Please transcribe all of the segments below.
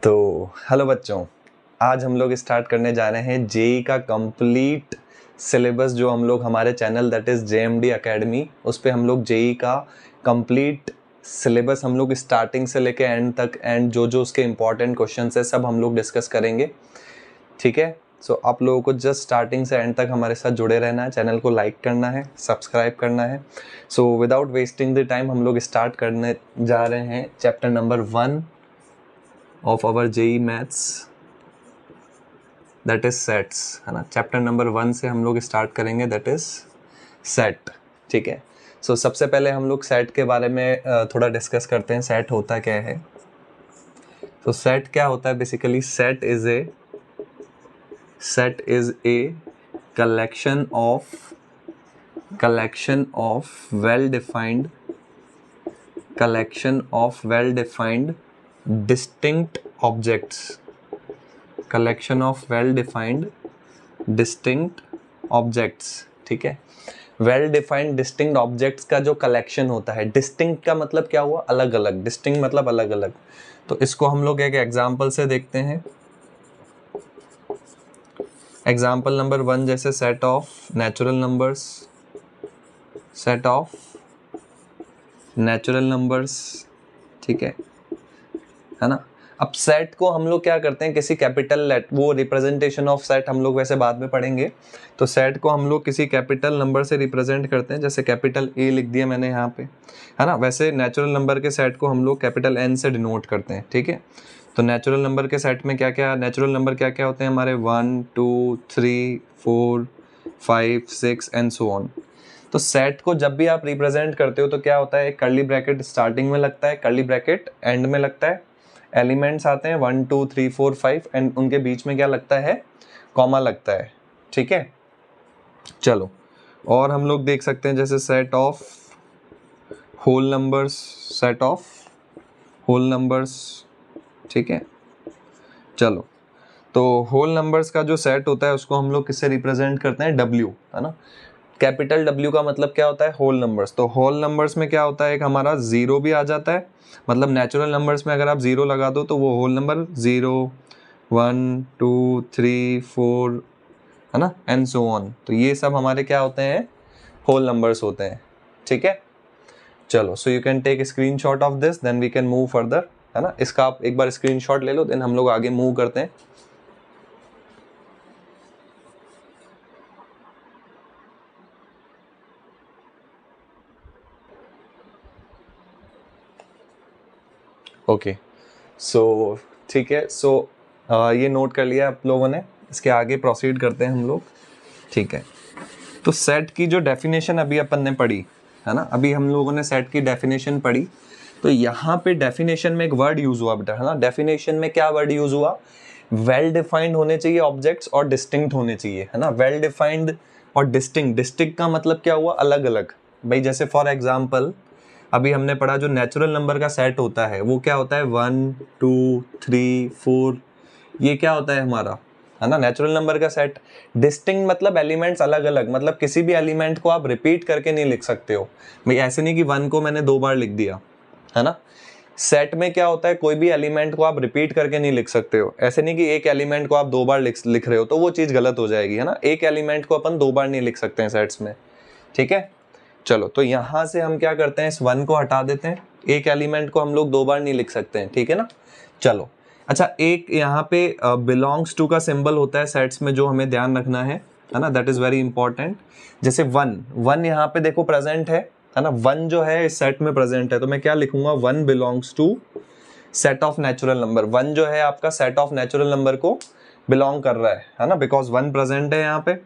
तो हेलो बच्चों, आज हम लोग स्टार्ट करने जा रहे हैं जेई का कंप्लीट सिलेबस जो हम लोग हमारे channel that is JMD academy उस पे हम लोग जेई का कंप्लीट सिलेबस हम लोग स्टार्टिंग से लेके एंड तक एंड जो जो उसके इम्पॉर्टेंट क्वेश्चन है सब हम लोग डिस्कस करेंगे। ठीक है, सो आप लोगों को जस्ट स्टार्टिंग से एंड तक हमारे साथ जुड़े रहना है, चैनल को लाइक करना है, सब्सक्राइब करना है। So without wasting the time हम लोग स्टार्ट करने जा रहे हैं chapter number 1 of our JEE Maths that is sets, है ना। चैप्टर नंबर 1 से हम लोग स्टार्ट करेंगे, दैट इज सेट। ठीक है, सो सबसे पहले हम लोग सेट के बारे में थोड़ा डिस्कस करते हैं। सेट होता क्या है? तो सेट क्या होता है basically? Set is a collection of well defined distinct objects, collection of well defined distinct objects। ठीक है, well defined distinct objects का जो कलेक्शन होता है, distinct का मतलब क्या हुआ? अलग अलग, distinct मतलब अलग अलग। तो इसको हम लोग एक एग्जाम्पल से देखते हैं। एग्जाम्पल नंबर 1 जैसे सेट ऑफ नेचुरल नंबर्स, ठीक है ना। अब सेट को हम लोग क्या करते हैं, किसी कैपिटल लेट, वो रिप्रेजेंटेशन ऑफ सेट हम लोग वैसे बाद में पढ़ेंगे। तो सेट को हम लोग किसी कैपिटल नंबर से रिप्रेजेंट करते हैं, जैसे कैपिटल ए लिख दिया मैंने यहाँ पे, है ना। वैसे नेचुरल नंबर के सेट को हम लोग कैपिटल एन से डिनोट करते हैं। ठीक है, तो नेचुरल नंबर के सेट में नेचुरल नंबर क्या क्या होते हैं हमारे? 1 2 3 4 5 6 एंड सो ऑन। तो सेट को जब भी आप रिप्रेजेंट करते हो तो क्या होता है? एक कर्ली ब्रैकेट स्टार्टिंग में लगता है, कर्ली ब्रैकेट एंड में लगता है, एलिमेंट्स आते हैं 1 2 3 4 5 एंड उनके बीच में क्या लगता है? कॉमा लगता है। ठीक है, चलो और हम लोग देख सकते हैं जैसे सेट ऑफ होल नंबर्स, ठीक है। चलो, तो होल नंबर्स का जो सेट होता है उसको हम लोग किससे रिप्रेजेंट करते हैं? W, है ना। कैपिटल W का मतलब क्या होता है? Whole numbers. तो होल नंबर्स में क्या होता है? एक हमारा जीरो भी आ जाता है, मतलब नेचुरल नंबर्स में अगर आप जीरो लगा दो तो वो होल नंबर 0 1 2 3 4, है ना, एंड सो ऑन। तो ये सब हमारे क्या होते हैं? होल नंबर्स होते हैं। ठीक है, चलो, so you can take screenshot of this then we can move further, है ना। इसका आप एक बार स्क्रीनशॉट ले लो, देन हम लोग आगे मूव करते हैं। ओके, सो ठीक है, सो ये नोट कर लिया आप लोगों ने। इसके आगे प्रोसीड करते हैं हम लोग। ठीक है, तो सेट की जो डेफिनेशन अभी अपन ने पढ़ी, है ना, अभी हम लोगों ने सेट की डेफिनेशन पढ़ी। तो यहाँ पे डेफिनेशन में एक वर्ड यूज हुआ बेटा, है ना। डेफिनेशन में क्या वर्ड यूज हुआ? वेल डिफाइंड होने चाहिए ऑब्जेक्ट्स और डिस्टिंक्ट होने चाहिए, है ना। वेल डिफाइंड और डिस्टिंक्ट का मतलब क्या हुआ? अलग अलग। भाई जैसे फॉर एग्जाम्पल अभी हमने पढ़ा जो नेचुरल नंबर का सेट होता है वो क्या होता है? 1 2 3 4, ये क्या होता है हमारा, है ना, नेचुरल नंबर का सेट। डिस्टिंक्ट मतलब एलिमेंट्स अलग अलग, मतलब किसी भी एलिमेंट को आप रिपीट करके नहीं लिख सकते हो। भाई ऐसे नहीं कि 1 को मैंने 2 बार लिख दिया, है ना। सेट में क्या होता है? कोई भी एलिमेंट को आप रिपीट करके नहीं लिख सकते हो। ऐसे नहीं कि एक एलिमेंट को आप 2 बार लिख रहे हो तो वो चीज गलत हो जाएगी, है ना। एक एलिमेंट को अपन 2 बार नहीं लिख सकते हैं सेट्स में। ठीक है, चलो, तो यहां से हम क्या करते हैं? इस 1 को हटा देते हैं। एक एलिमेंट को हम लोग 2 बार नहीं लिख सकते हैं, ठीक है ना। चलो, अच्छा, एक यहाँ पे बिलोंग्स टू का सिंबल होता है सेट्स में, जो हमें ध्यान रखना है ना, दैट इज वेरी इंपॉर्टेंट। जैसे 1 यहाँ पे देखो प्रेजेंट है ना। 1 जो है इस सेट में प्रेजेंट है, तो मैं क्या लिखूंगा? 1 belongs to set of natural number. 1 जो है आपका सेट ऑफ नेचुरल नंबर को बिलोंग कर रहा है ना, बिकॉज 1 प्रेजेंट है यहाँ पे।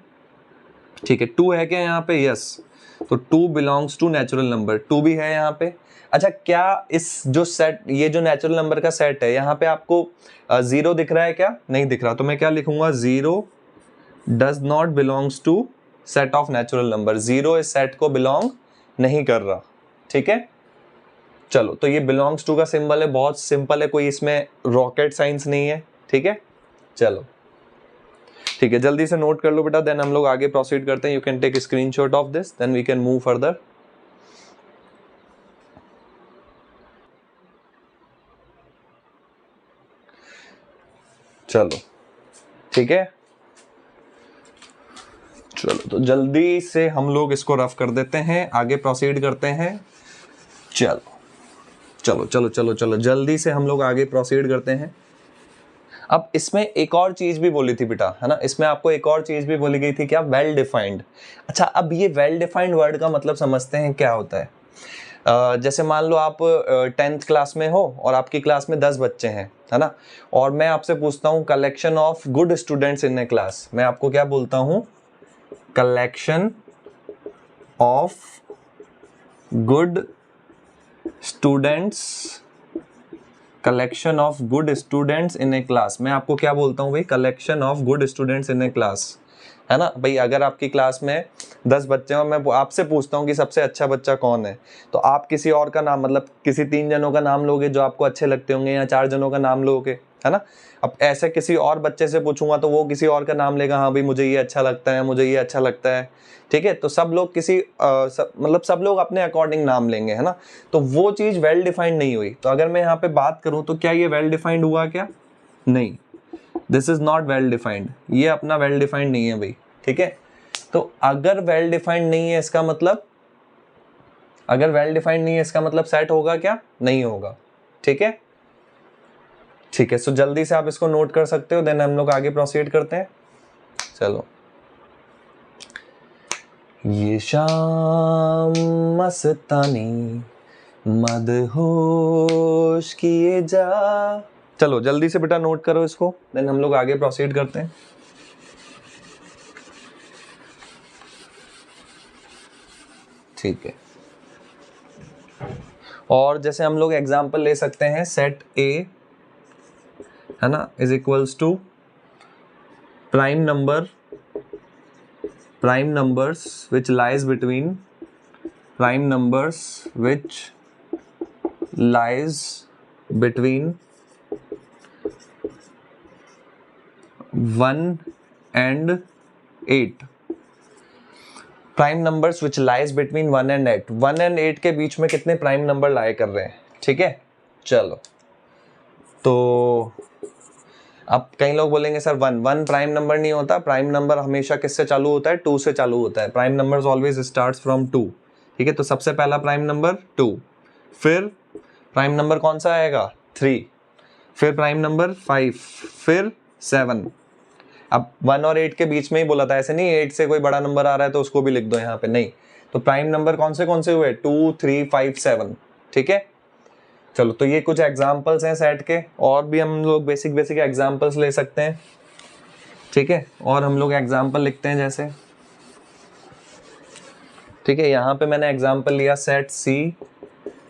ठीक है, 2 है क्या यहाँ पे? यस, तो 2 बिलोंग्स टू नेचुरल नंबर, 2 भी है यहाँ पे। अच्छा, क्या इस जो सेट, ये जो नेचुरल नंबर का सेट है, यहाँ पे आपको 0 दिख रहा है क्या? नहीं दिख रहा, तो मैं क्या लिखूंगा? 0 does not belongs to set of natural number. 0 इस सेट को बिलोंग नहीं कर रहा। ठीक है, चलो, तो ये बिलोंग्स टू का सिंबल है, बहुत सिंपल है, कोई इसमें रॉकेट साइंस नहीं है। ठीक है, चलो, ठीक है, जल्दी से नोट कर लो बेटा, देन हम लोग आगे प्रोसीड करते हैं। You can take screenshot of this then we can move further. चलो ठीक है, चलो तो जल्दी से हम लोग इसको रफ कर देते हैं, आगे प्रोसीड करते हैं। चलो चलो चलो चलो चलो जल्दी से हम लोग आगे प्रोसीड करते हैं। अब इसमें एक और चीज भी बोली थी बेटा, है ना, इसमें आपको एक और चीज भी बोली गई थी, क्या, वेल डिफाइंड। अच्छा, अब ये वेल डिफाइंड वर्ड का मतलब समझते हैं क्या होता है। जैसे मान लो आप 10th क्लास में हो और आपकी क्लास में 10 बच्चे हैं, है ना, और मैं आपसे पूछता हूँ collection of good students in A class, मैं आपको क्या बोलता हूँ, collection of good students, collection of good students in A class, मैं आपको क्या बोलता हूँ भाई, collection of good students in A class, है ना भाई। अगर आपकी क्लास में 10 बच्चे हैं और मैं आपसे पूछता हूँ कि सबसे अच्छा बच्चा कौन है, तो आप किसी और का नाम, मतलब किसी 3 जनों का नाम लोगे जो आपको अच्छे लगते होंगे, या 4 जनों का नाम लोगे, है ना। अब ऐसे किसी और बच्चे से पूछूंगा तो वो किसी और का नाम लेगा, हाँ भाई मुझे ये अच्छा लगता है, मुझे ये अच्छा लगता है, ठीक है। तो सब लोग किसी मतलब सब लोग अपने अकॉर्डिंग नाम लेंगे, है ना। तो वो चीज वेल डिफाइंड नहीं हुई। तो अगर मैं यहाँ पे बात करूं तो क्या ये वेल डिफाइंड हुआ क्या, नहीं, this is not well defined, ये अपना वेल डिफाइंड नहीं है भाई, ठीक है। तो अगर वेल डिफाइंड नहीं है इसका मतलब, अगर वेल डिफाइंड नहीं है इसका मतलब सेट होगा क्या, नहीं होगा, ठीक है, ठीक है। सो जल्दी से आप इसको नोट कर सकते हो, देन हम लोग आगे प्रोसीड करते हैं। चलो, ये शाम मस्तानी मदहोश किए जा, चलो जल्दी से बेटा नोट करो इसको, देन हम लोग आगे प्रोसीड करते हैं। ठीक है, और जैसे हम लोग एग्जांपल ले सकते हैं, सेट ए, है ना, is equals to prime numbers which lies between, prime numbers which lies between 1 and 8, prime numbers which lies between 1 and 8, 1 and 8 के बीच में कितने प्राइम नंबर लाए कर रहे हैं, ठीक है। चलो, तो अब कई लोग बोलेंगे सर 1 प्राइम नंबर नहीं होता, प्राइम नंबर हमेशा किससे चालू होता है, 2 से चालू होता है, prime numbers always starts from 2, ठीक है। तो सबसे पहला प्राइम नंबर 2, फिर प्राइम नंबर कौन सा आएगा, 3, फिर प्राइम नंबर 5, फिर 7। अब 1 और 8 के बीच में ही बोला था, ऐसे नहीं 8 से कोई बड़ा नंबर आ रहा है तो उसको भी लिख दो यहाँ पे, नहीं। तो प्राइम नंबर कौन से हुए, 2, 3, 5, 7, ठीक है। चलो, तो ये कुछ एग्जाम्पल्स हैं सेट के, और भी हम लोग बेसिक एग्जाम्पल्स ले सकते हैं, ठीक है। और हम लोग एग्जाम्पल लिखते हैं जैसे, ठीक है, यहाँ पे मैंने एग्जाम्पल लिया, set C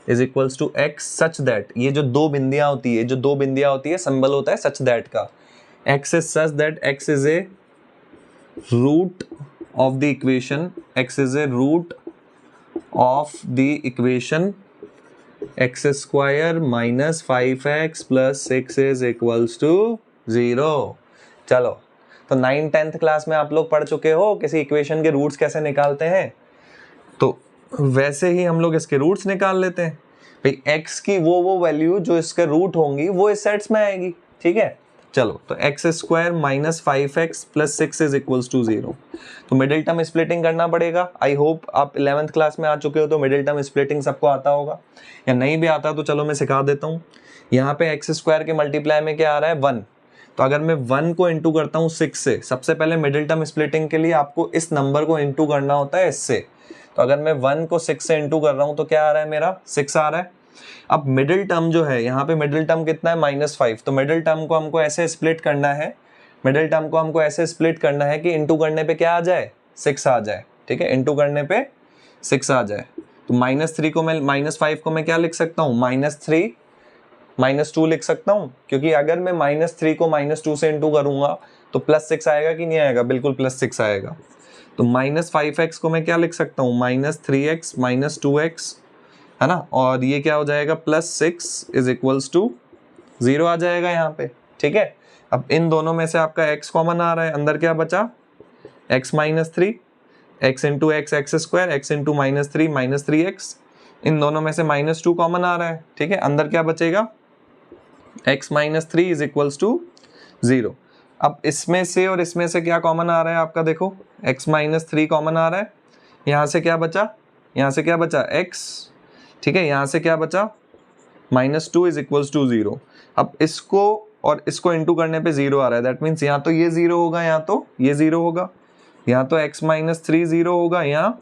is equals to x such that, ये जो दो बिंदियां होती है, सिंबल होता है सच दैट का, x is such that x is a root of the equation, x is a root of the equation x square minus 5x plus 6 is equals to 0। चलो, तो 9th 10th क्लास में आप लोग पढ़ चुके हो किसी इक्वेशन के रूट्स कैसे निकालते हैं, तो वैसे ही हम लोग इसके रूट्स निकाल लेते हैं भाई। x की वो वैल्यू जो इसके रूट होंगी वो इस सेट्स में आएगी, ठीक है। चलो, तो x square minus 5x plus 6 is equals to 0। तो मिडिल टर्म स्प्लिटिंग करना पड़ेगा। आई होप आप 11th क्लास में आ चुके हो तो मिडिल टर्म स्प्लिटिंग सबको आता होगा, या नहीं भी आता तो चलो मैं सिखा देता हूँ। यहाँ पे x स्क्वायर के मल्टीप्लाई में क्या आ रहा है, 1। तो अगर मैं 1 को इंटू करता हूँ 6 से, सबसे पहले मिडिल टर्म स्प्लिटिंग के लिए आपको इस नंबर को इंटू करना होता है इससे। तो अगर मैं 1 को 6 से इंटू कर रहा हूँ तो क्या आ रहा है, मेरा 6 आ रहा है। अब मिडिल टर्म जो है, यहाँ पे मिडिल टर्म कितना है, -5। तो मिडिल टर्म को हमको ऐसे स्प्लिट करना है, कि इंटू करने पे क्या आ जाए, 6 आ जाए, ठीक है, इंटू करने पे 6 आ जाए। तो -3 को मैं, -5 को मैं क्या लिख सकता हूँ, -3 -2 लिख सकता हूँ, क्योंकि अगर मैं -3 को -2 से इंटू करूंगा तो +6 आएगा कि नहीं आएगा, बिल्कुल +6 आएगा। तो -5x को मैं क्या लिख सकता हूँ, -3x -2x, है ना, और ये क्या हो जाएगा, +6 इज इक्वल्स टू 0 आ जाएगा यहाँ पे, ठीक है। अब इन दोनों में से आपका x कॉमन आ रहा है, अंदर क्या बचा, x -3, x into x square, x into -3 -3x, इन दोनों में से -2 कॉमन आ रहा है, ठीक है। अंदर क्या बचेगा, x -3 इज इक्वल्स टू 0। अब इसमें से और इसमें से क्या कॉमन आ रहा है आपका, देखो x माइनस 3 कॉमन आ रहा है, यहाँ से क्या बचा, यहाँ से क्या बचा x, ठीक है, यहाँ से क्या बचा -2 इज इक्वल्स टू 0। अब इसको और इसको इंटू करने पे 0 आ रहा है, दैट मीन्स यहाँ तो ये 0 होगा, यहाँ तो ये 0 होगा, यहाँ तो x माइनस 3 0 होगा, यहाँ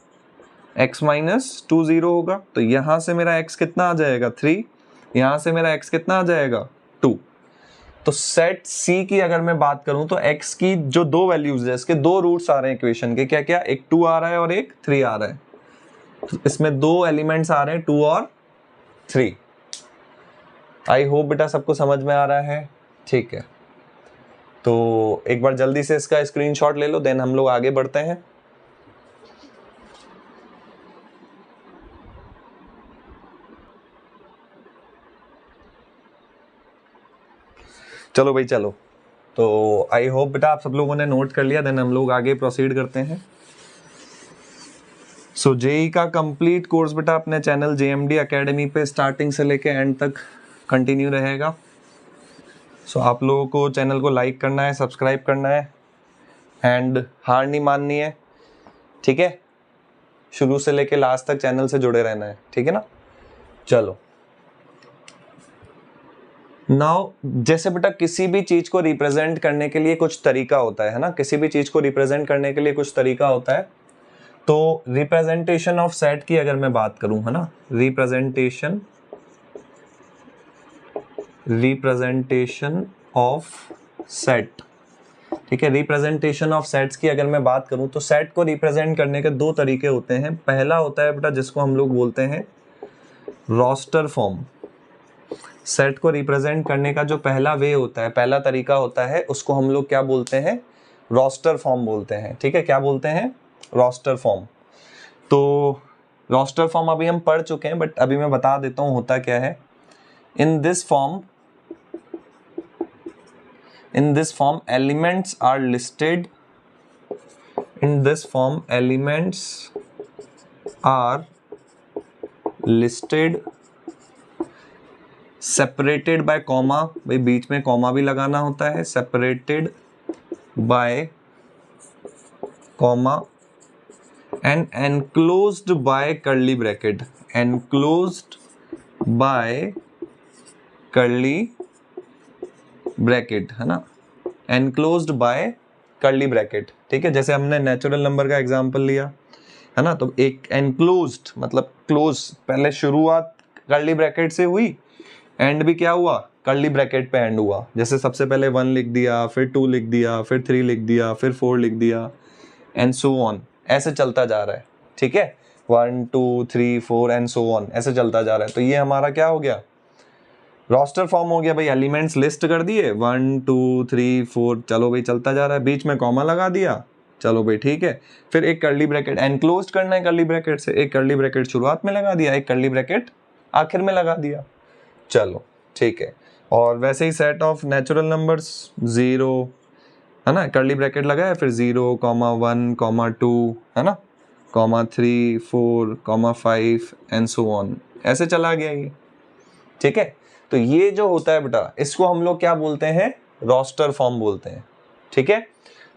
x माइनस 2 0 होगा। तो यहाँ से मेरा x कितना आ जाएगा 3, यहाँ से मेरा x कितना आ जाएगा 2। तो सेट C की अगर मैं बात करूं तो x की जो दो वैल्यूज है, इसके दो रूट्स आ रहे हैं इक्वेशन के, क्या क्या, एक 2 आ रहा है और एक 3 आ रहा है। तो इसमें दो एलिमेंट्स आ रहे हैं 2 और 3। आई होप बेटा सबको समझ में आ रहा है, ठीक है। तो एक बार जल्दी से इसका स्क्रीनशॉट ले लो, देन हम लोग आगे बढ़ते हैं। चलो भाई चलो, तो आई होप बेटा आप सब लोगों ने नोट कर लिया, देन हम लोग आगे प्रोसीड करते हैं। सो जेई का कंप्लीट कोर्स बेटा अपने चैनल JMD एकेडमी पे स्टार्टिंग से लेके एंड तक कंटिन्यू रहेगा। सो आप लोगों को चैनल को लाइक करना है, सब्सक्राइब करना है एंड हार नहीं माननी है, ठीक है। शुरू से लेके लास्ट तक चैनल से जुड़े रहना है, ठीक है ना। चलो नाउ, जैसे बेटा किसी भी चीज को रिप्रेजेंट करने के लिए कुछ तरीका होता है ना, किसी भी चीज को रिप्रेजेंट करने के लिए कुछ तरीका होता है। तो रिप्रेजेंटेशन ऑफ सेट की अगर मैं बात करूं, है ना, रिप्रेजेंटेशन ऑफ सेट, ठीक है। रिप्रेजेंटेशन ऑफ सेट्स की अगर मैं बात करूं तो सेट को रिप्रेजेंट करने के दो तरीके होते हैं। पहला होता है बेटा जिसको हम लोग बोलते हैं रोस्टर फॉर्म। सेट को रिप्रेजेंट करने का जो पहला वे होता है, पहला तरीका होता है, उसको हम लोग क्या बोलते हैं, रोस्टर फॉर्म बोलते हैं, ठीक है। क्या बोलते हैं, रोस्टर फॉर्म। तो रोस्टर फॉर्म अभी हम पढ़ चुके हैं, बट अभी मैं बता देता हूं होता क्या है। In this form elements are listed, in this form elements are listed separated by comma, भाई बीच में कॉमा भी लगाना होता है, separated by comma and enclosed by curly bracket, enclosed by curly bracket, है ना, एनक्लोज्ड बाय कर्ली ब्रैकेट, ठीक है। जैसे हमने नेचुरल नंबर का एग्जांपल लिया, है ना, तो एक एनक्लोज्ड मतलब क्लोज, पहले शुरुआत कर्ली ब्रैकेट से हुई, एंड भी क्या हुआ, कर्ली ब्रैकेट पे एंड हुआ। जैसे सबसे पहले 1 लिख दिया, फिर 2 लिख दिया, फिर 3 लिख दिया, फिर 4 लिख दिया, एंड सो ऑन, ऐसे चलता जा रहा है, ठीक है। 1 2 3 4 एंड सो ऑन, ऐसे चलता जा रहा है। तो ये हमारा क्या हो गया, रोस्टर फॉर्म हो गया भाई। एलिमेंट्स लिस्ट कर दिए 1 2 3 4, चलो भाई चलता जा रहा है, बीच में कॉमा लगा दिया, चलो भाई ठीक है। फिर एक कर्ली ब्रैकेट एनक्लोज्ड करना है कर्ली ब्रैकेट से, एक कर्ली ब्रैकेट शुरुआत में लगा दिया, एक कर्ली ब्रैकेट आखिर में लगा दिया, चलो ठीक है। और वैसे ही सेट ऑफ नेचुरल नंबर्स 0, है ना, कर्ली ब्रैकेट लगाया, फिर 0 1 2, है ना, 3 4 5 एंड सो ऑन, ऐसे चला गया ये, ठीक है। तो ये जो होता है बेटा, इसको हम लोग क्या बोलते हैं, रोस्टर फॉर्म बोलते हैं, ठीक है।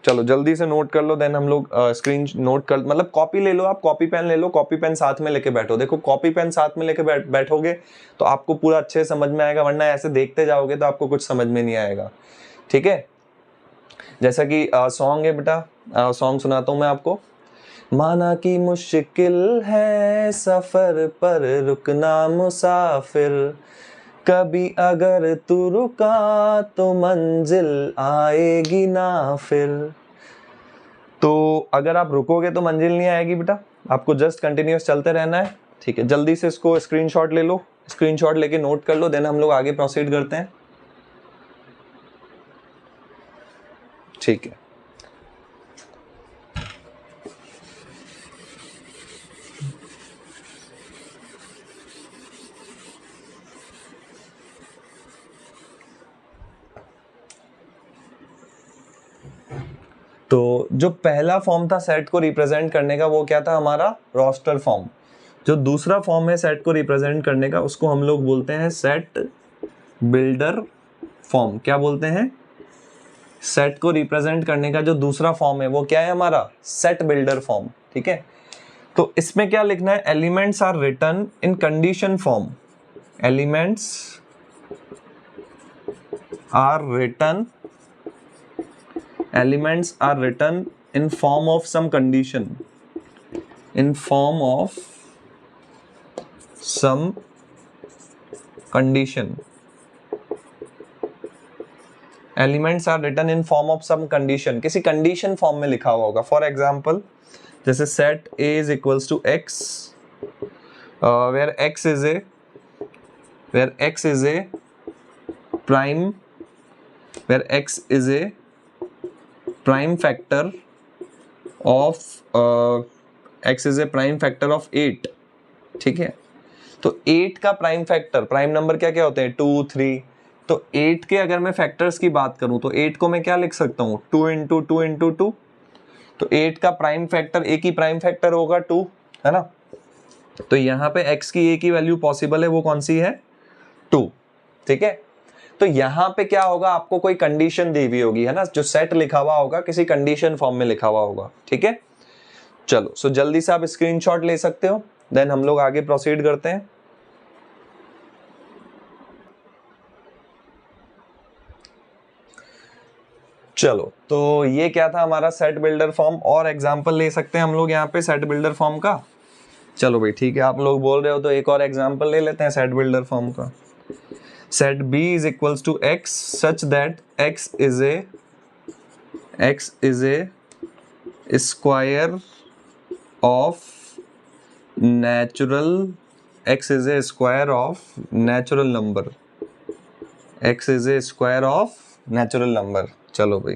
चलो जल्दी से नोट कर लो, देन हम लोग स्क्रीन नोट कर, मतलब कॉपी ले लो, आप कॉपी पेन ले लो, कॉपी पेन साथ में लेके बैठो। देखो कॉपी पेन साथ में लेके बैठोगे तो आपको पूरा अच्छे से समझ में आएगा, वरना ऐसे देखते जाओगे तो आपको कुछ समझ में नहीं आएगा, ठीक है। जैसा कि सॉन्ग है बेटा, सॉन्ग सुनाता हूँ मैं आपको। माना कि मुश्किल है सफर पर रुकना मुसाफिर, कभी अगर तू रुका तो मंजिल आएगी ना फिर। तो अगर आप रुकोगे तो मंजिल नहीं आएगी बेटा, आपको जस्ट कंटिन्यूअस चलते रहना है, ठीक है। जल्दी से इसको स्क्रीनशॉट ले लो, स्क्रीनशॉट लेके नोट कर लो, देन हम लोग आगे प्रोसीड करते हैं, ठीक है। तो जो पहला फॉर्म था सेट को रिप्रेजेंट करने का, वो क्या था हमारा, रोस्टर फॉर्म। जो दूसरा फॉर्म है सेट को रिप्रेजेंट करने का, उसको हम लोग बोलते हैं सेट बिल्डर फॉर्म। क्या बोलते हैं, सेट को रिप्रेजेंट करने का जो दूसरा फॉर्म है वो क्या है हमारा, सेट बिल्डर फॉर्म, ठीक है। तो इसमें क्या लिखना है, elements are written in condition form, elements are written, elements are written in form of some condition, in form of some condition, elements are written in form of some condition, किसी condition form में लिखा हुआ होगा। for example जैसे set a is equals to x, where x is a prime, where x is a prime factor of x is a prime factor of 8, ठीक है। तो 8 का प्राइम फैक्टर, प्राइम नंबर क्या क्या होते हैं, 2 3, तो 8 के अगर मैं फैक्टर्स की बात करूं तो 8 को मैं क्या लिख सकता हूं, 2 इंटू 2 इंटू 2, तो 8 का प्राइम फैक्टर, एक ही प्राइम फैक्टर होगा 2, है ना। तो यहाँ पे x की एक ही वैल्यू पॉसिबल है, वो कौन सी है, 2, ठीक है। तो यहाँ पे क्या होगा, आपको कोई कंडीशन दी हुई होगी, है ना, जो सेट लिखा हुआ होगा किसी कंडीशन फॉर्म में लिखा हुआ होगा, ठीक है। चलो सो जल्दी से आप स्क्रीनशॉट ले सकते हो, देन हम लोग आगे प्रोसीड करते हैं। चलो तो ये क्या था हमारा सेट बिल्डर फॉर्म, और एग्जांपल ले सकते हैं हम लोग यहाँ पे सेट बिल्डर फॉर्म का। चलो भाई ठीक है, आप लोग बोल रहे हो तो एक और एग्जांपल ले लेते हैं सेट बिल्डर फॉर्म का। set b is equals to x such that x is a square of natural, x is a square of natural number, x is a square of natural number। चलो भाई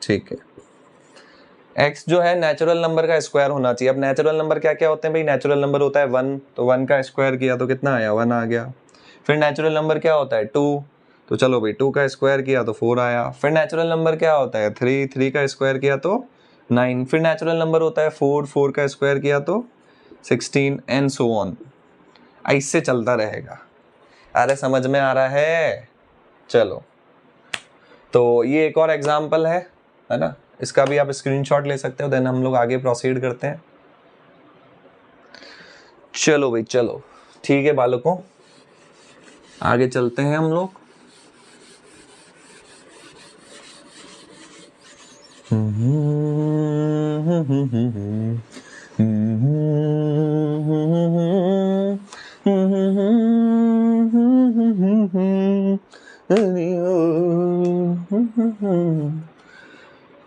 ठीक है, x जो है natural number का square होना चाहिए। अब नेचुरल नंबर क्या क्या होते हैं भाई, नेचुरल नंबर होता है 1, तो 1 का स्क्वायर किया तो कितना आया, 1 आ गया। फिर नेचुरल नंबर क्या होता है 2, तो चलो भाई 2 का स्क्वायर किया तो 4 आया। फिर नेचुरल नंबर क्या होता है 3, 3 का स्क्वायर किया तो 9। फिर नेचुरल नंबर होता है 4, 4 का स्क्वायर किया तो 16 एंड सो ऑन, ऐसे चलता रहेगा। अरे समझ में आ रहा है। चलो तो ये एक और एग्जाम्पल है ना, इसका भी आप स्क्रीनशॉट ले सकते हो, देन हम लोग आगे प्रोसीड करते हैं। चलो भाई चलो ठीक है बालकों, आगे चलते हैं हम लोग।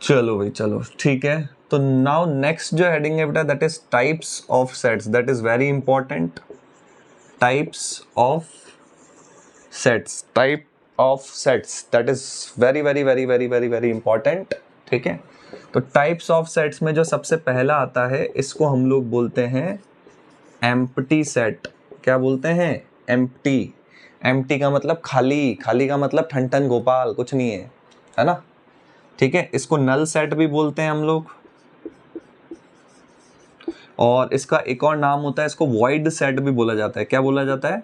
चलो भाई चलो ठीक है, तो नाउ नेक्स्ट जो हेडिंग है बेटा that is types of sets, that is very important. Types of sets, type of sets, that is very very very very very very important, ठीक है। तो टाइप्स ऑफ सेट्स में जो सबसे पहला आता है इसको हम लोग बोलते हैं एम्प्टी सेट। क्या बोलते हैं, एम्प्टी। एम्प्टी का मतलब खाली, खाली का मतलब ठन गोपाल, कुछ नहीं है ना, ठीक है। इसको नल सेट भी बोलते हैं हम लोग, और इसका एक और नाम होता है, इसको वॉइड सेट भी बोला जाता है। क्या बोला जाता है,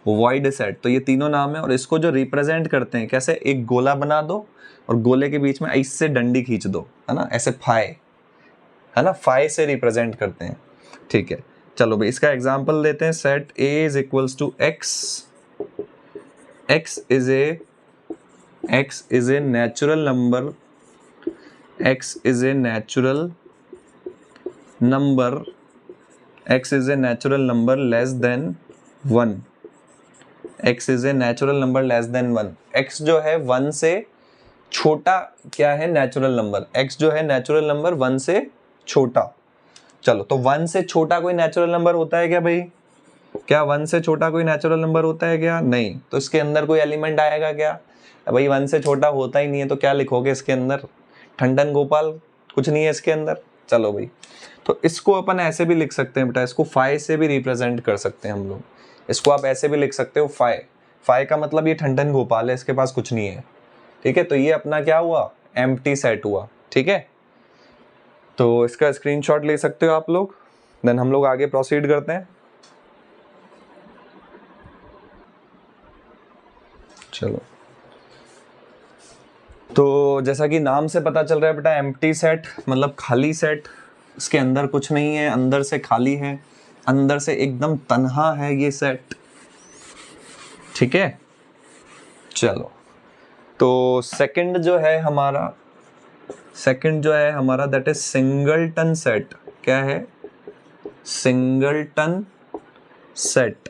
वॉइड सेट। तो ये तीनों नाम है, और इसको जो रिप्रेजेंट करते हैं कैसे, एक गोला बना दो और गोले के बीच में ऐसे डंडी खींच दो, है ना, ऐसे फाय, है ना, फाय से रिप्रेजेंट करते हैं, ठीक है। चलो भाई इसका एग्जांपल देते हैं। Set a is equals to x, x is a natural number, x is a natural number, x is a natural number less than 1, x is a natural number less than 1। x जो है 1 से छोटा क्या है, natural number. x जो है natural number 1 से छोटा। चलो तो 1 से छोटा कोई नेचुरल नंबर होता है क्या भाई, क्या 1 से छोटा कोई नेचुरल नंबर होता है क्या, नहीं। तो इसके अंदर कोई एलिमेंट आएगा क्या, भाई 1 से छोटा होता ही नहीं है, तो क्या लिखोगे इसके अंदर, ठंडन गोपाल, कुछ नहीं है इसके अंदर। चलो भाई, तो इसको अपन ऐसे भी लिख सकते हैं बेटा, इसको फाइ से भी रिप्रेजेंट कर सकते हैं हम लोग। इसको आप ऐसे भी लिख सकते हो फाइ, फाइ का मतलब ये ठंडन गोपाल है, इसके पास कुछ नहीं है, ठीक है। तो ये अपना क्या हुआ, एम्प्टी सेट हुआ, ठीक है। तो इसका स्क्रीनशॉट ले सकते हो आप लोग, देन हम लोग आगे प्रोसीड करते हैं। चलो तो जैसा कि नाम से पता चल रहा है बेटा, एम्प्टी सेट मतलब खाली सेट, इसके अंदर कुछ नहीं है, अंदर से खाली है, अंदर से एकदम तन्हा है ये सेट। ठीक है, चलो तो सेकंड जो है हमारा दैट इज सिंगलटन सेट। क्या है? Singleton set.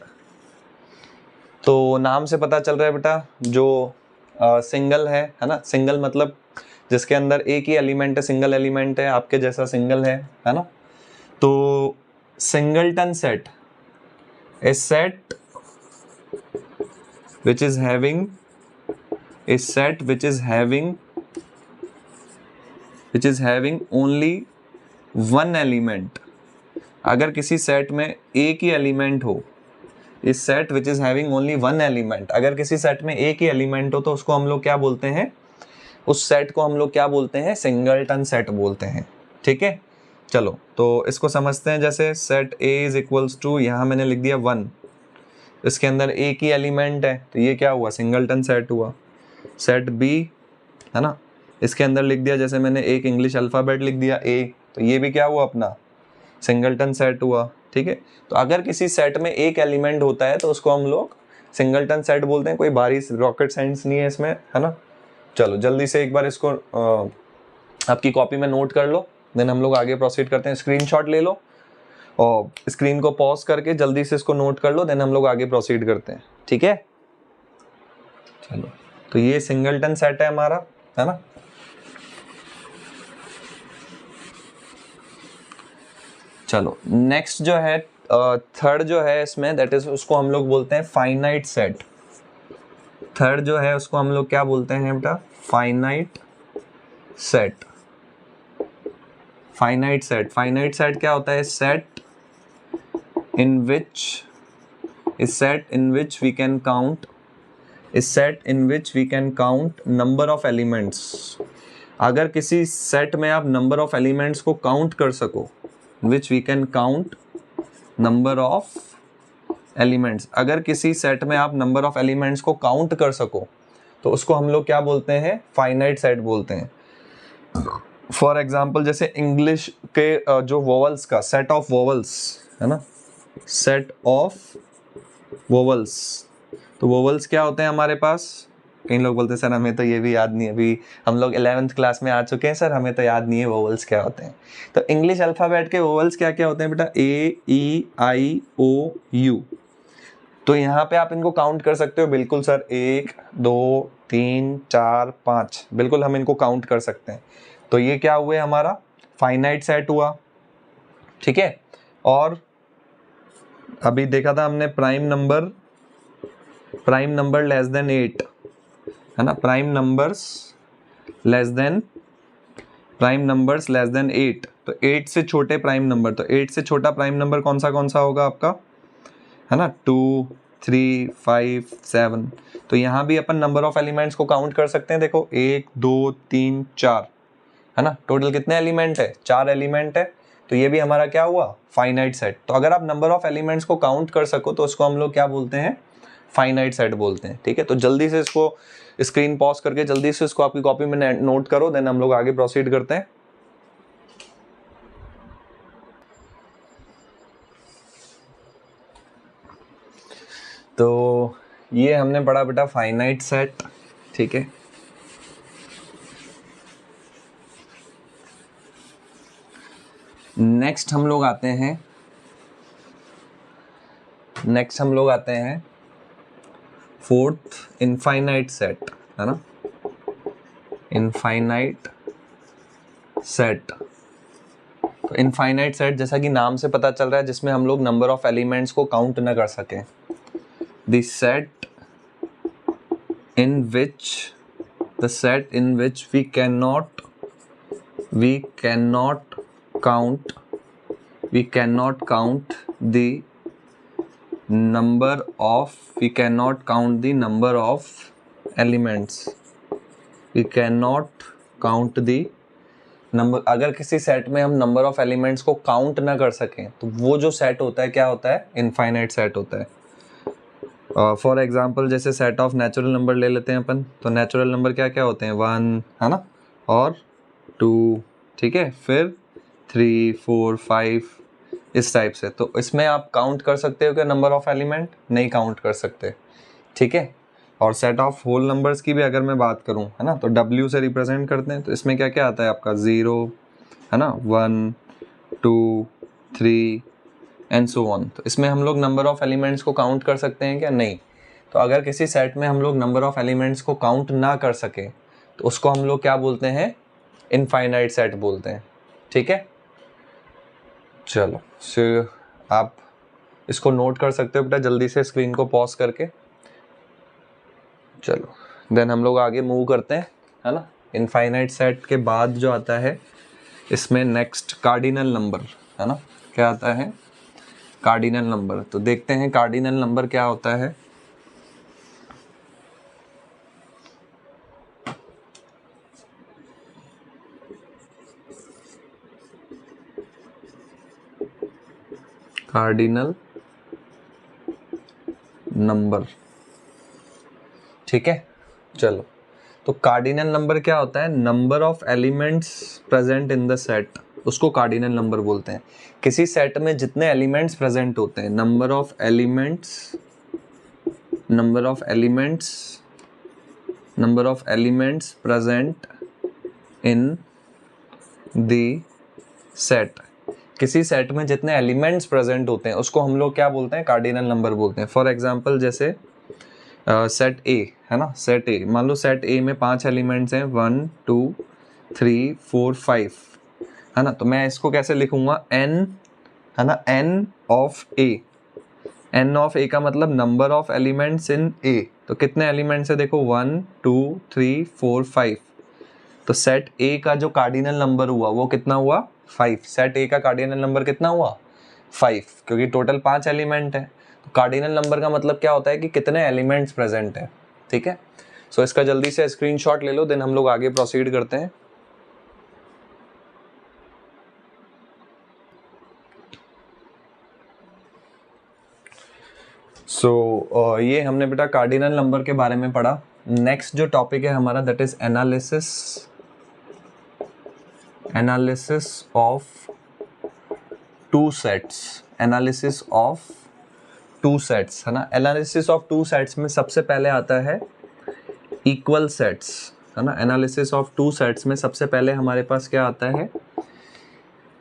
तो नाम से पता चल रहा है बेटा, जो सिंगल है ना, सिंगल मतलब जिसके अंदर एक ही एलिमेंट है, सिंगल एलिमेंट है, आपके जैसा सिंगल है ना। तो singleton set A set which is having only one element। अगर किसी सेट में एक ही एलिमेंट हो, इस set which is having only one element, अगर किसी सेट में एक ही एलिमेंट हो तो उसको हम लोग क्या बोलते हैं? उस सेट को हम लोग क्या बोलते हैं? सिंगलटन सेट बोलते हैं। ठीक है, चलो तो इसको समझते हैं। जैसे set A is equals to, यहाँ मैंने लिख दिया 1, इसके अंदर एक ही एलिमेंट है, तो ये क्या हुआ? सिंगलटन सेट हुआ। सेट B है ना, इसके अंदर लिख दिया, जैसे मैंने एक इंग्लिश अल्फ़ाबेट लिख दिया A, तो ये भी क्या हुआ अपना? सिंगलटन सेट हुआ। ठीक है, तो अगर किसी सेट में एक एलिमेंट होता है तो उसको हम लोग सिंगलटन सेट बोलते हैं। कोई भारी रॉकेट साइंस नहीं है इसमें, है ना। चलो जल्दी से एक बार इसको आपकी कॉपी में नोट कर लो, देन हम लोग आगे प्रोसीड करते हैं। स्क्रीनशॉट ले लो और स्क्रीन को पॉज करके जल्दी से इसको नोट कर लो, देन हम लोग आगे प्रोसीड करते हैं। ठीक है, चलो तो ये सिंगलटन सेट है हमारा, है ना। चलो नेक्स्ट जो है थर्ड जो है इसमें, दैट इज उसको हम लोग बोलते हैं फाइनाइट सेट। थर्ड जो है उसको हम लोग क्या बोलते हैं बेटा? Finite set. फाइनाइट सेट क्या होता है? Set in which we can count number of elements। अगर किसी सेट में आप नंबर ऑफ एलिमेंट्स को काउंट कर सको, which we can count number of elements, अगर किसी सेट में आप नंबर ऑफ एलिमेंट्स को काउंट कर सको तो उसको हम लोग क्या बोलते हैं? फाइनाइट सेट बोलते हैं। फॉर एग्जाम्पल जैसे इंग्लिश के जो वोवल्स का सेट ऑफ वोवल्स है ना, सेट ऑफ वोवल्स। तो वोवल्स क्या होते हैं हमारे पास? कई लोग बोलते हैं सर हमें तो ये भी याद नहीं है, अभी हम लोग 11th क्लास में आ चुके हैं सर, हमें तो याद नहीं है वोवल्स क्या होते हैं। तो इंग्लिश अल्फ़ाबेट के वोवल्स क्या क्या होते हैं बेटा? A, E, I, O, U। तो यहाँ पे आप इनको काउंट कर सकते हो, बिल्कुल सर 1 2 3 4 5, बिल्कुल हम इनको काउंट कर सकते हैं। तो ये क्या हुए? हमारा फाइनाइट सेट हुआ। ठीक है, और अभी देखा था हमने प्राइम नंबर लेस देन 8 है ना, प्राइम नंबर्स लेस देन 8। तो 8 से छोटे प्राइम नंबर, तो 8 से छोटा प्राइम नंबर कौन सा होगा आपका? है ना, 2 3 5 7। तो यहाँ भी अपन नंबर ऑफ एलिमेंट्स को काउंट कर सकते हैं। देखो 1 2 3 4 है ना, टोटल कितने एलिमेंट है? 4 एलिमेंट है। तो ये भी हमारा क्या हुआ? Finite set. तो अगर आप नंबर ऑफ एलिमेंट्स को काउंट कर सको तो उसको हम लोग क्या बोलते हैं? फाइनाइट सेट बोलते हैं। ठीक है, तो जल्दी से इसको स्क्रीन पॉज करके जल्दी से इसको आपकी कॉपी में नोट करो, देन हम लोग आगे प्रोसीड करते हैं। तो ये हमने पढ़ा बेटा फाइनाइट सेट। ठीक है, नेक्स्ट हम लोग आते हैं फोर्थ इनफाइनाइट सेट, है ना, इनफाइनाइट सेट। तो इनफाइनाइट सेट जैसा कि नाम से पता चल रहा है, जिसमें हम लोग नंबर ऑफ एलिमेंट्स को काउंट न कर सकें। The set in which we cannot count the number of elements। We cannot count the number, अगर किसी सेट में हम नंबर ऑफ एलिमेंट्स को काउंट ना कर सकें तो वो जो सेट होता है क्या होता है? इनफाइनाइट सेट होता है। फॉर एग्जांपल जैसे सेट ऑफ नेचुरल नंबर ले लेते हैं अपन, तो नेचुरल नंबर क्या क्या होते हैं, 1 है ना, और 2, ठीक है, फिर 3 4 5 इस टाइप से। तो इसमें आप काउंट कर सकते हो क्या नंबर ऑफ एलिमेंट, नहीं काउंट कर सकते, ठीक है। और सेट ऑफ होल नंबर्स की भी अगर मैं बात करूं, है ना, तो W से रिप्रेजेंट करते हैं, तो इसमें क्या क्या आता है आपका, 0 है ना, 1 2 3 एंड सो ऑन। तो इसमें हम लोग नंबर ऑफ एलिमेंट्स को काउंट कर सकते हैं क्या, नहीं। तो अगर किसी सेट में हम लोग नंबर ऑफ एलिमेंट्स को काउंट ना कर सके तो उसको हम लोग क्या बोलते हैं, इनफाइनाइट सेट बोलते हैं, ठीक है। चलो आप इसको नोट कर सकते हो बेटा जल्दी से स्क्रीन को पॉज करके। चलो देन हम लोग आगे मूव करते हैं, है ना। इनफाइनाइट सेट के बाद जो आता है इसमें नेक्स्ट कार्डिनल नंबर, है ना, क्या आता है, कार्डिनल नंबर। तो देखते हैं कार्डिनल नंबर क्या होता है। कार्डिनल नंबर, ठीक है। चलो, तो कार्डिनल नंबर क्या होता है, number of elements present in the set, उसको कार्डिनल नंबर बोलते हैं। किसी सेट में जितने एलिमेंट्स प्रेजेंट होते हैं, number of elements present in the set, किसी सेट में जितने एलिमेंट्स प्रेजेंट होते हैं उसको हम लोग क्या बोलते हैं, कार्डिनल नंबर बोलते हैं। फॉर एग्जांपल जैसे सेट ए है ना, सेट ए, मान लो सेट ए में 5 एलिमेंट्स हैं, 1 2 3 4 5, है ना। तो मैं इसको कैसे लिखूंगा, n, है ना, n of A. n of A का मतलब number of elements in A. तो कितने एलिमेंट्स है, देखो 1 2 3 4 5। तो सेट ए का जो कार्डिनल नंबर हुआ वो कितना हुआ, 5। सेट ए का कार्डिनल नंबर कितना हुआ, 5, क्योंकि टोटल 5 एलिमेंट है। तो कार्डिनल नंबर का मतलब क्या होता है कि कितने एलिमेंट्स प्रेजेंट है, ठीक है। सो इसका जल्दी से स्क्रीनशॉट ले लो, देन हम लोग आगे प्रोसीड करते हैं। ये हमने बेटा कार्डिनल नंबर के बारे में पढ़ा। नेक्स्ट जो टॉपिक है हमारा that is analysis of two sets, analysis of two sets, है ना। एनालिसिस ऑफ टू सेट्स में सबसे पहले आता है इक्वल सेट्स, है ना। एनालिसिस ऑफ टू सेट्स में सबसे पहले हमारे पास क्या आता है,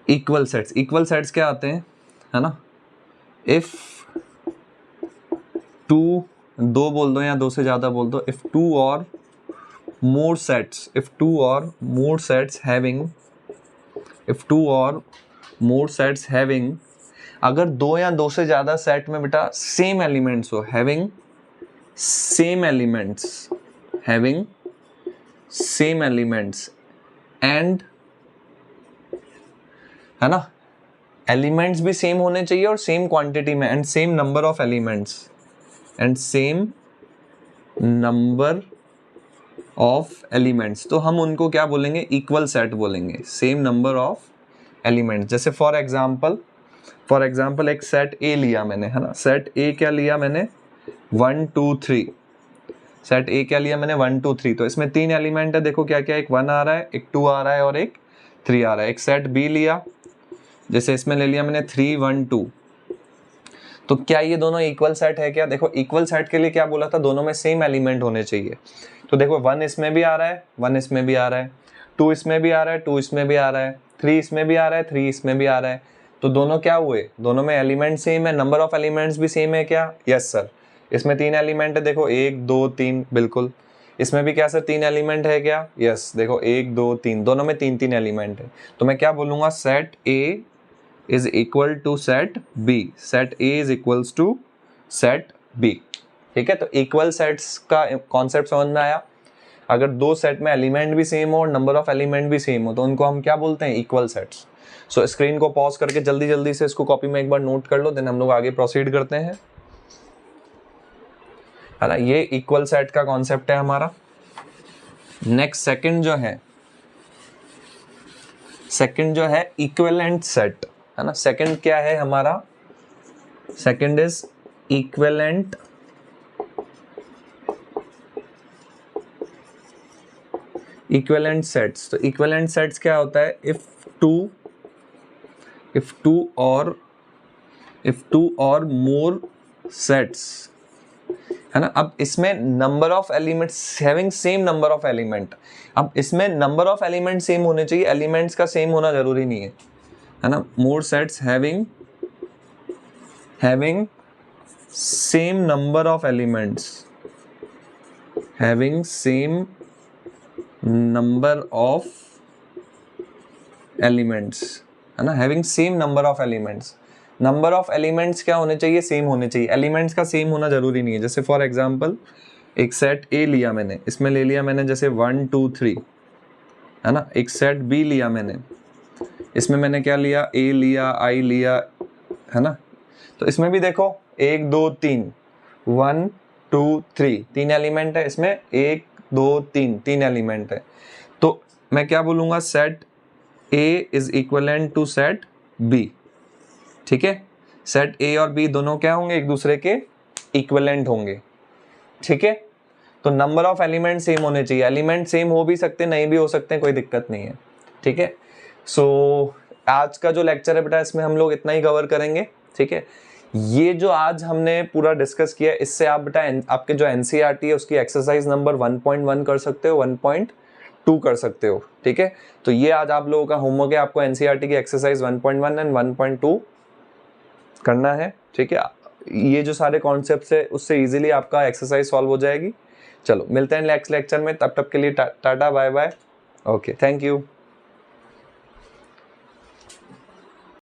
इक्वल सेट्स। इक्वल सेट्स क्या आते हैं, है ना, इफ टू, दो बोल दो या दो से ज्यादा बोल दो, इफ टू और मोर सेट्स हैविंग, अगर दो या दो से ज्यादा सेट में बेटा सेम एलिमेंट्स हो, हैविंग सेम एलिमेंट्स एंड, है ना, एलिमेंट्स भी सेम होने चाहिए और सेम क्वांटिटी में, and same number of elements तो हम उनको क्या बोलेंगे, इक्वल सेट बोलेंगे, सेम नंबर ऑफ एलिमेंट्स। जैसे फॉर एग्जांपल एक सेट ए लिया मैंने, है ना, सेट ए क्या लिया मैंने, 1 2 3, सेट ए क्या लिया मैंने, 1 2 3। तो इसमें 3 एलिमेंट है, देखो क्या क्या, एक 1 आ रहा है, एक 2 आ रहा है और एक 3 आ रहा है। एक सेट बी लिया, जैसे इसमें ले लिया मैंने 3 1 2। तो क्या ये दोनों इक्वल सेट है क्या, देखो इक्वल सेट के लिए क्या बोला था, दोनों में सेम एलिमेंट होने चाहिए। तो देखो 1 इसमें भी आ रहा है, 1 इसमें भी आ रहा है, 2 इसमें भी आ रहा है, 2 इसमें भी आ रहा है, 3 इसमें भी आ रहा है, 3 इसमें भी आ रहा है। तो दोनों क्या हुए, दोनों में एलिमेंट सेम है, नंबर ऑफ एलिमेंट्स भी सेम है क्या, यस सर। इसमें 3 एलिमेंट है, देखो 1 2 3, बिल्कुल। इसमें भी क्या सर 3 एलिमेंट है क्या, यस, देखो 1 2 3, दोनों में 3 3 एलिमेंट है। तो मैं क्या बोलूंगा, set A is equal to set B, set A is equals to set B, ठीक है। तो इक्वल सेट्स का कॉन्सेप्ट समझ में आया। अगर दो सेट में एलिमेंट भी सेम हो और नंबर ऑफ एलिमेंट भी सेम हो तो उनको हम क्या बोलते हैं, इक्वल सेट्स। सो स्क्रीन को पॉज करके जल्दी जल्दी से इसको कॉपी में एक बार नोट कर लो, देन हम लोग आगे प्रोसीड करते हैं, है ना। ये इक्वल सेट का कॉन्सेप्ट है हमारा। नेक्स्ट सेकंड जो है इक्विवेलेंट सेट, है ना। सेकंड क्या है हमारा, second is equivalent equivalent sets, तो इक्विवेलेंट सेट्स क्या होता है, इफ टू और मोर सेट्स, है ना। अब इसमें number of elements having same number of element, अब इसमें नंबर ऑफ एलिमेंट सेम होने चाहिए, एलिमेंट्स का सेम होना जरूरी नहीं है ना। More sets having same number of elements, having same number of elements, है ना, having same number of elements. Number of elements क्या होने चाहिए, सेम होने चाहिए, एलिमेंट्स का सेम होना जरूरी नहीं है। जैसे फॉर एग्जांपल एक सेट ए लिया मैंने, इसमें ले लिया मैंने जैसे 1 2 3, है ना। एक सेट बी लिया मैंने, इसमें मैंने क्या लिया, ए लिया, आई लिया, है ना। तो इसमें भी देखो 1 2 3, 1 2 3, 3 एलिमेंट है इसमें, 1 2 3, 3 एलिमेंट है। तो मैं क्या बोलूंगा, set A is equivalent to set B, ठीक है। सेट ए और बी दोनों क्या होंगे, एक दूसरे के इक्विवेलेंट होंगे, ठीक है। तो नंबर ऑफ एलिमेंट सेम होने चाहिए, एलिमेंट सेम हो भी सकते हैं, नहीं भी हो सकते हैं, कोई दिक्कत नहीं है, ठीक है। सो आज का जो लेक्चर है बेटा, इसमें हम लोग इतना ही कवर करेंगे, ठीक है। ये जो आज हमने पूरा डिस्कस किया, इससे आप बेटा आपके जो एनसीईआरटी है उसकी एक्सरसाइज नंबर 1.1 कर सकते हो, 1.2 कर सकते हो, ठीक है। तो ये आज आप लोगों का होमवर्क है, आपको एनसीईआरटी की एक्सरसाइज 1.1 एंड 1.2 करना है, ठीक है। ये जो सारे कॉन्सेप्ट्स है उससे इजीली आपका एक्सरसाइज सॉल्व हो जाएगी। चलो मिलते हैं नेक्स्ट लेक्चर में, तब तक के लिए टाटा bye bye, okay, thank you.